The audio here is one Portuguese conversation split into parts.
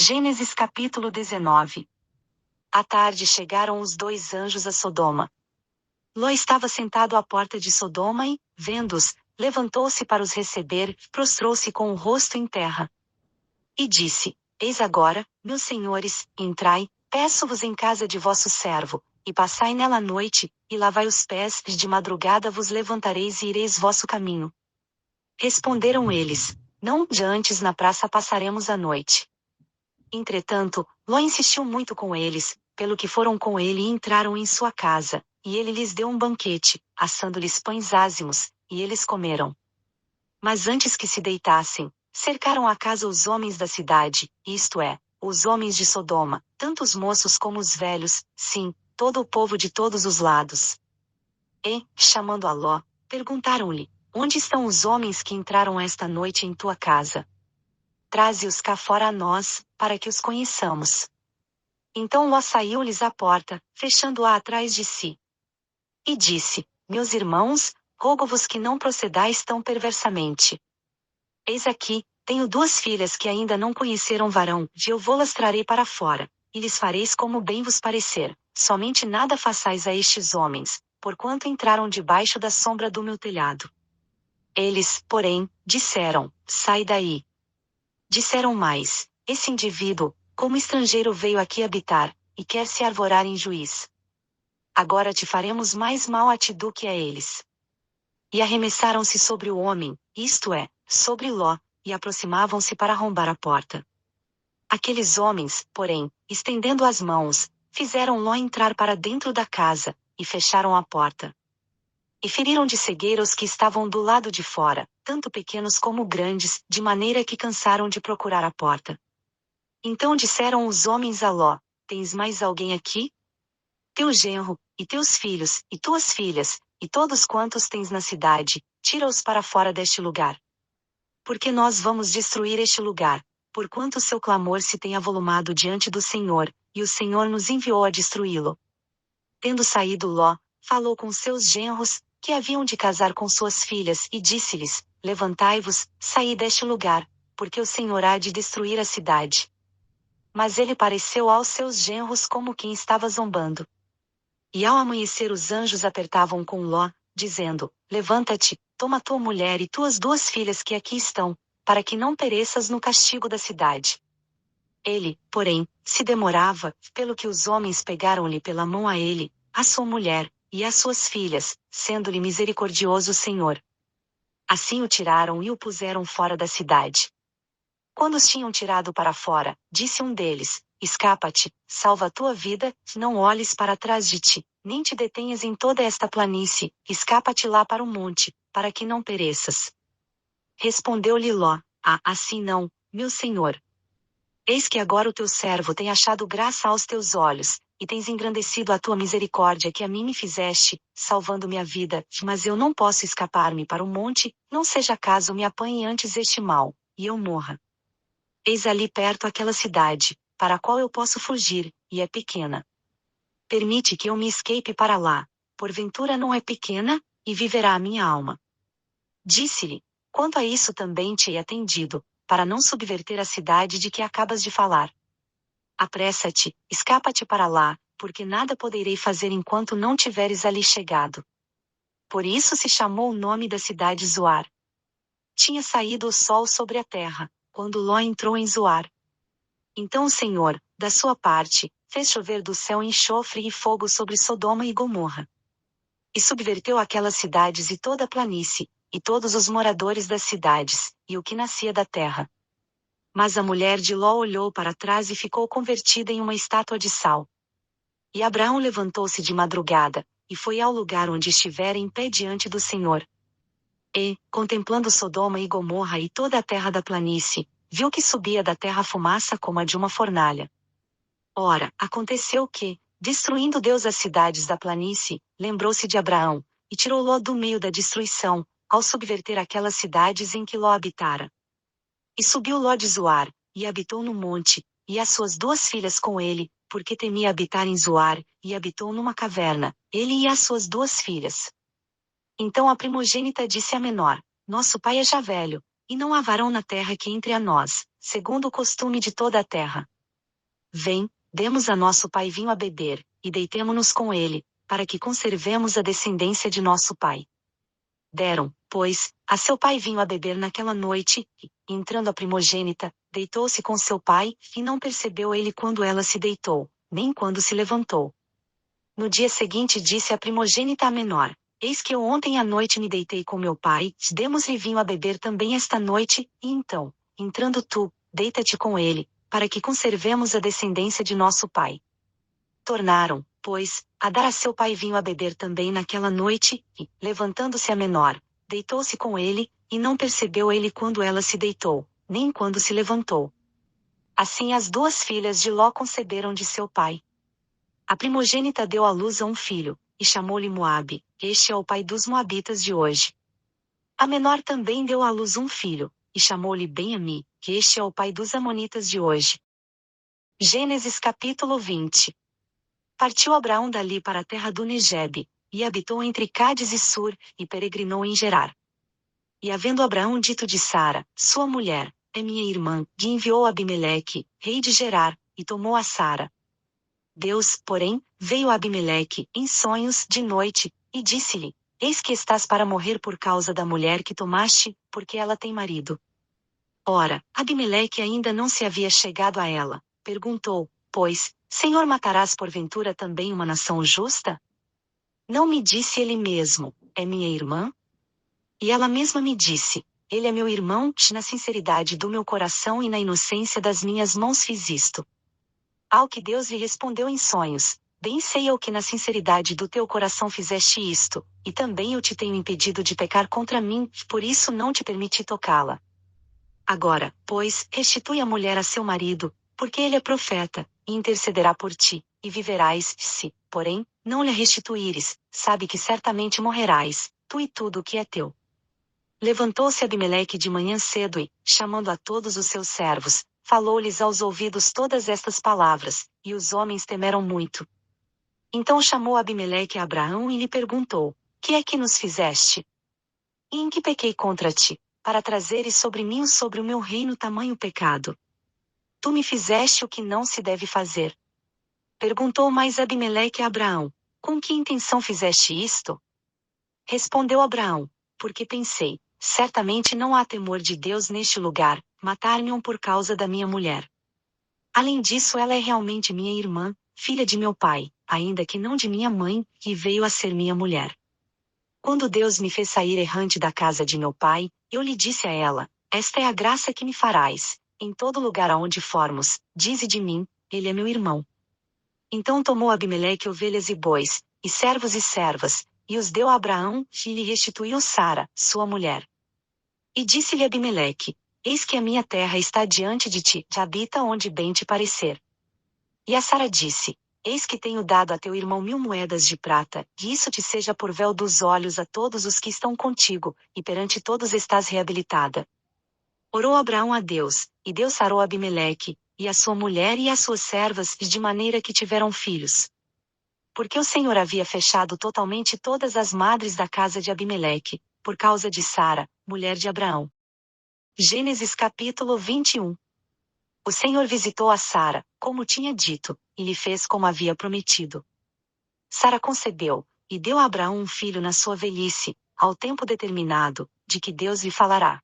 Gênesis capítulo 19. À tarde chegaram os dois anjos a Sodoma. Ló estava sentado à porta de Sodoma e, vendo-os, levantou-se para os receber, prostrou-se com o rosto em terra. E disse: Eis agora, meus senhores, entrai, peço-vos em casa de vosso servo, e passai nela a noite, e lavai os pés, e de madrugada vos levantareis e ireis vosso caminho. Responderam eles: Não, de antes na praça passaremos a noite. Entretanto, Ló insistiu muito com eles, pelo que foram com ele e entraram em sua casa, e ele lhes deu um banquete, assando-lhes pães ázimos, e eles comeram. Mas antes que se deitassem, cercaram a casa os homens da cidade, isto é, os homens de Sodoma, tanto os moços como os velhos, sim, todo o povo de todos os lados. E, chamando a Ló, perguntaram-lhe: Onde estão os homens que entraram esta noite em tua casa? Traze-os cá fora a nós, para que os conheçamos. Então Ló saiu-lhes à porta, fechando-a atrás de si. E disse: Meus irmãos, rogo-vos que não procedais tão perversamente. Eis aqui, tenho duas filhas que ainda não conheceram varão, e eu vô-las trarei para fora, e lhes fareis como bem vos parecer, somente nada façais a estes homens, porquanto entraram debaixo da sombra do meu telhado. Eles, porém, disseram: Sai daí. Disseram mais: Esse indivíduo, como estrangeiro veio aqui habitar, e quer se arvorar em juiz. Agora te faremos mais mal a ti do que a eles. E arremessaram-se sobre o homem, isto é, sobre Ló, e aproximavam-se para arrombar a porta. Aqueles homens, porém, estendendo as mãos, fizeram Ló entrar para dentro da casa, e fecharam a porta. E feriram de cegueira os que estavam do lado de fora, tanto pequenos como grandes, de maneira que cansaram de procurar a porta. Então disseram os homens a Ló: Tens mais alguém aqui? Teu genro, e teus filhos, e tuas filhas, e todos quantos tens na cidade, tira-os para fora deste lugar. Porque nós vamos destruir este lugar, porquanto seu clamor se tem avolumado diante do Senhor, e o Senhor nos enviou a destruí-lo. Tendo saído Ló, falou com seus genros, que haviam de casar com suas filhas, e disse-lhes: Levantai-vos, saí deste lugar, porque o Senhor há de destruir a cidade. Mas ele pareceu aos seus genros como quem estava zombando. E ao amanhecer os anjos apertavam com Ló, dizendo: Levanta-te, toma tua mulher e tuas duas filhas que aqui estão, para que não pereças no castigo da cidade. Ele, porém, se demorava, pelo que os homens pegaram-lhe pela mão a ele, a sua mulher, e as suas filhas, sendo-lhe misericordioso o Senhor. Assim o tiraram e o puseram fora da cidade. Quando os tinham tirado para fora, disse um deles: Escapa-te, salva a tua vida, não olhes para trás de ti, nem te detenhas em toda esta planície, escapa-te lá para o monte, para que não pereças. Respondeu-lhe Ló: assim não, meu senhor. Eis que agora o teu servo tem achado graça aos teus olhos, e tens engrandecido a tua misericórdia que a mim me fizeste, salvando-me a vida, mas eu não posso escapar-me para o monte, não seja caso me apanhe antes este mal, e eu morra. Eis ali perto aquela cidade, para a qual eu posso fugir, e é pequena. Permite que eu me escape para lá, porventura não é pequena, e viverá a minha alma. Disse-lhe: Quanto a isso também te hei atendido, para não subverter a cidade de que acabas de falar. Apressa-te, escapa-te para lá, porque nada poderei fazer enquanto não tiveres ali chegado. Por isso se chamou o nome da cidade Zoar. Tinha saído o sol sobre a terra, quando Ló entrou em Zoar. Então o Senhor, da sua parte, fez chover do céu enxofre e fogo sobre Sodoma e Gomorra. E subverteu aquelas cidades e toda a planície, e todos os moradores das cidades, e o que nascia da terra. Mas a mulher de Ló olhou para trás e ficou convertida em uma estátua de sal. E Abraão levantou-se de madrugada, e foi ao lugar onde estivera em pé diante do Senhor. E, contemplando Sodoma e Gomorra e toda a terra da planície, viu que subia da terra fumaça como a de uma fornalha. Ora, aconteceu que, destruindo Deus as cidades da planície, lembrou-se de Abraão, e tirou Ló do meio da destruição, ao subverter aquelas cidades em que Ló habitara. E subiu Ló de Zoar, e habitou no monte, e as suas duas filhas com ele, porque temia habitar em Zoar, e habitou numa caverna, ele e as suas duas filhas. Então a primogênita disse à menor: Nosso pai é já velho, e não há varão na terra que entre a nós, segundo o costume de toda a terra. Vem, demos a nosso pai vinho a beber, e deitemo-nos com ele, para que conservemos a descendência de nosso pai. Deram, pois, a seu pai vinho a beber naquela noite, e, entrando a primogênita, deitou-se com seu pai, e não percebeu ele quando ela se deitou, nem quando se levantou. No dia seguinte disse a primogênita à menor: Eis que eu ontem à noite me deitei com meu pai, demos-lhe vinho a beber também esta noite, e então, entrando tu, deita-te com ele, para que conservemos a descendência de nosso pai. Tornaram, pois, a dar a seu pai vinho a beber também naquela noite, e, levantando-se a menor, deitou-se com ele, e não percebeu ele quando ela se deitou, nem quando se levantou. Assim as duas filhas de Ló conceberam de seu pai. A primogênita deu à luz a um filho, e chamou-lhe Moabe, este é o pai dos moabitas de hoje. A menor também deu à luz um filho, e chamou-lhe Ben-Ami, que este é o pai dos amonitas de hoje. Gênesis capítulo 20. Partiu Abraão dali para a terra do Negebe, e habitou entre Cádiz e Sur, e peregrinou em Gerar. E havendo Abraão dito de Sara, sua mulher, é minha irmã, e enviou Abimeleque, rei de Gerar, e tomou a Sara. Deus, porém, veio a Abimeleque, em sonhos, de noite, e disse-lhe: Eis que estás para morrer por causa da mulher que tomaste, porque ela tem marido. Ora, Abimeleque ainda não se havia chegado a ela. Perguntou, pois, Senhor, matarás porventura também uma nação justa? Não me disse ele mesmo: é minha irmã? E ela mesma me disse: ele é meu irmão, na sinceridade do meu coração e na inocência das minhas mãos fiz isto. Ao que Deus lhe respondeu em sonhos: Bem sei eu que na sinceridade do teu coração fizeste isto, e também eu te tenho impedido de pecar contra mim, por isso não te permiti tocá-la. Agora, pois, restitui a mulher a seu marido, porque ele é profeta, e intercederá por ti, e viverás, se, porém, não lhe restituíres, sabe que certamente morrerás, tu e tudo o que é teu. Levantou-se Abimeleque de manhã cedo e, chamando a todos os seus servos, falou-lhes aos ouvidos todas estas palavras, e os homens temeram muito. Então chamou Abimeleque a Abraão e lhe perguntou: Que é que nos fizeste? E em que pequei contra ti, para trazeres sobre mim sobre o meu reino tamanho pecado? Tu me fizeste o que não se deve fazer. Perguntou mais Abimeleque a Abraão: Com que intenção fizeste isto? Respondeu Abraão: Porque pensei, certamente não há temor de Deus neste lugar, matar-me-ão por causa da minha mulher. Além disso, ela é realmente minha irmã, filha de meu pai, ainda que não de minha mãe, e veio a ser minha mulher. Quando Deus me fez sair errante da casa de meu pai, eu lhe disse a ela: Esta é a graça que me farás, em todo lugar aonde formos, dize de mim, ele é meu irmão. Então tomou Abimeleque ovelhas e bois, e servos e servas, e os deu a Abraão, e lhe restituiu Sara, sua mulher. E disse-lhe Abimeleque: Eis que a minha terra está diante de ti, habita onde bem te parecer. E a Sara disse: Eis que tenho dado a teu irmão 1000 moedas de prata, e isso te seja por véu dos olhos a todos os que estão contigo, e perante todos estás reabilitada. Orou Abraão a Deus, e Deus sarou Abimeleque, e a sua mulher e as suas servas, e de maneira que tiveram filhos. Porque o Senhor havia fechado totalmente todas as madres da casa de Abimeleque, por causa de Sara, mulher de Abraão. Gênesis capítulo 21. O Senhor visitou a Sara, como tinha dito, e lhe fez como havia prometido. Sara concebeu, e deu a Abraão um filho na sua velhice, ao tempo determinado, de que Deus lhe falará.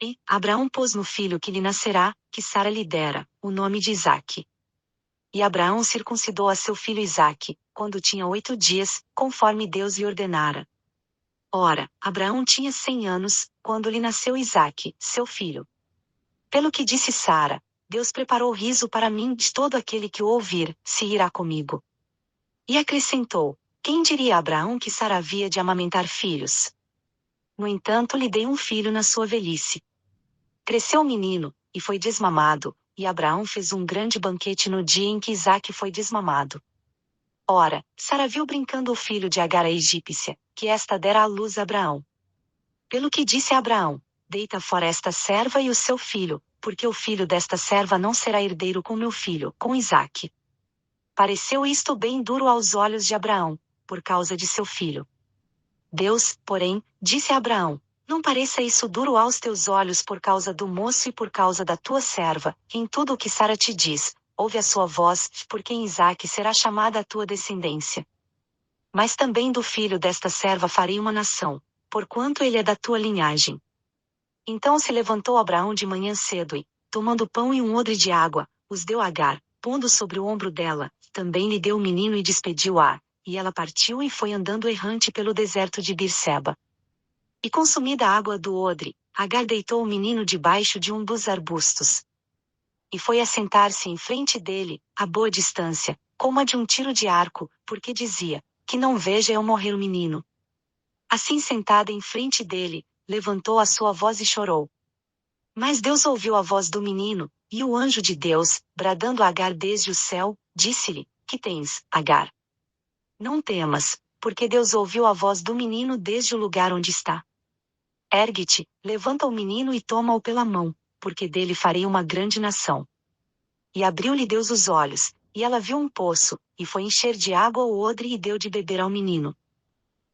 E Abraão pôs no filho que lhe nascerá, que Sara lhe dera, o nome de Isaque. E Abraão circuncidou a seu filho Isaque, quando tinha 8 dias, conforme Deus lhe ordenara. Ora, Abraão tinha 100 anos, quando lhe nasceu Isaque, seu filho. Pelo que disse Sara: Deus preparou riso para mim, de todo aquele que o ouvir, se irá comigo. E acrescentou: Quem diria a Abraão que Sara havia de amamentar filhos? No entanto, lhe dei um filho na sua velhice. Cresceu o menino, e foi desmamado, e Abraão fez um grande banquete no dia em que Isaque foi desmamado. Ora, Sara viu brincando o filho de Agar a egípcia, que esta dera à luz a Abraão. Pelo que disse a Abraão: Deita fora esta serva e o seu filho, porque o filho desta serva não será herdeiro com meu filho, com Isaque. Pareceu isto bem duro aos olhos de Abraão, por causa de seu filho. Deus, porém, disse a Abraão: Não pareça isso duro aos teus olhos por causa do moço e por causa da tua serva, em tudo o que Sara te diz, ouve a sua voz, porque em Isaque será chamada a tua descendência. Mas também do filho desta serva farei uma nação, porquanto ele é da tua linhagem. Então se levantou Abraão de manhã cedo e, tomando pão e um odre de água, os deu a Agar, pondo sobre o ombro dela, também lhe deu o menino e despediu-a, e ela partiu e foi andando errante pelo deserto de Birseba. E consumida a água do odre, Agar deitou o menino debaixo de um dos arbustos. E foi assentar-se em frente dele, a boa distância, como a de um tiro de arco, porque dizia, que não veja eu morrer o menino. Assim sentada em frente dele, levantou a sua voz e chorou. Mas Deus ouviu a voz do menino, e o anjo de Deus, bradando a Agar desde o céu, disse-lhe, que tens, Agar? Não temas, porque Deus ouviu a voz do menino desde o lugar onde está. Ergue-te, levanta o menino e toma-o pela mão, porque dele farei uma grande nação. E abriu-lhe Deus os olhos, e ela viu um poço, e foi encher de água o odre e deu de beber ao menino.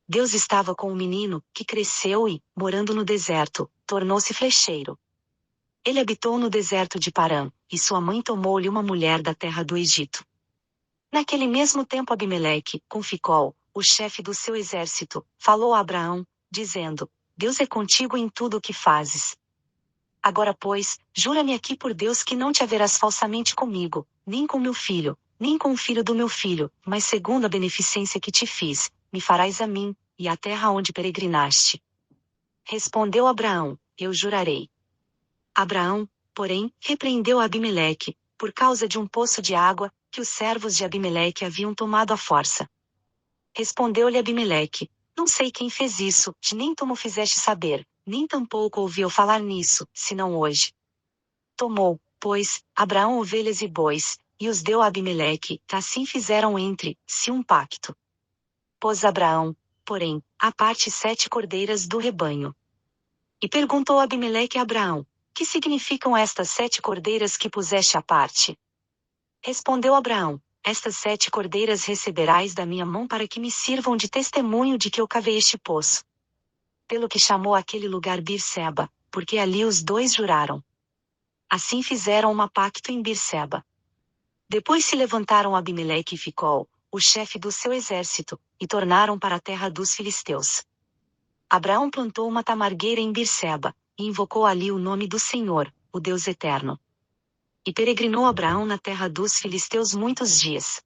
Deus estava com o menino, que cresceu e, morando no deserto, tornou-se flecheiro. Ele habitou no deserto de Parã, e sua mãe tomou-lhe uma mulher da terra do Egito. Naquele mesmo tempo Abimeleque, com Ficol, o chefe do seu exército, falou a Abraão, dizendo, Deus é contigo em tudo o que fazes. Agora pois, jura-me aqui por Deus que não te haverás falsamente comigo, nem com meu filho, nem com o filho do meu filho, mas segundo a beneficência que te fiz, me farás a mim, e à terra onde peregrinaste. Respondeu Abraão, eu jurarei. Abraão, porém, repreendeu Abimeleque, por causa de um poço de água, que os servos de Abimeleque haviam tomado à força. Respondeu-lhe Abimeleque, não sei quem fez isso, nem tu mo fizeste saber, nem tampouco ouvi eu falar nisso, senão hoje. Tomou, pois, Abraão ovelhas e bois, e os deu a Abimeleque, assim fizeram entre si um pacto. Pôs Abraão, porém, à parte 7 cordeiras do rebanho. E perguntou Abimeleque a Abraão, que significam estas 7 cordeiras que puseste à parte? Respondeu Abraão, estas 7 cordeiras receberás da minha mão para que me sirvam de testemunho de que eu cavei este poço. Pelo que chamou aquele lugar Birseba, porque ali os dois juraram. Assim fizeram uma pacto em Birseba. Depois se levantaram Abimeleque e Ficol, o chefe do seu exército, e tornaram para a terra dos filisteus. Abraão plantou uma tamargueira em Birseba, e invocou ali o nome do Senhor, o Deus eterno. E peregrinou Abraão na terra dos filisteus muitos dias.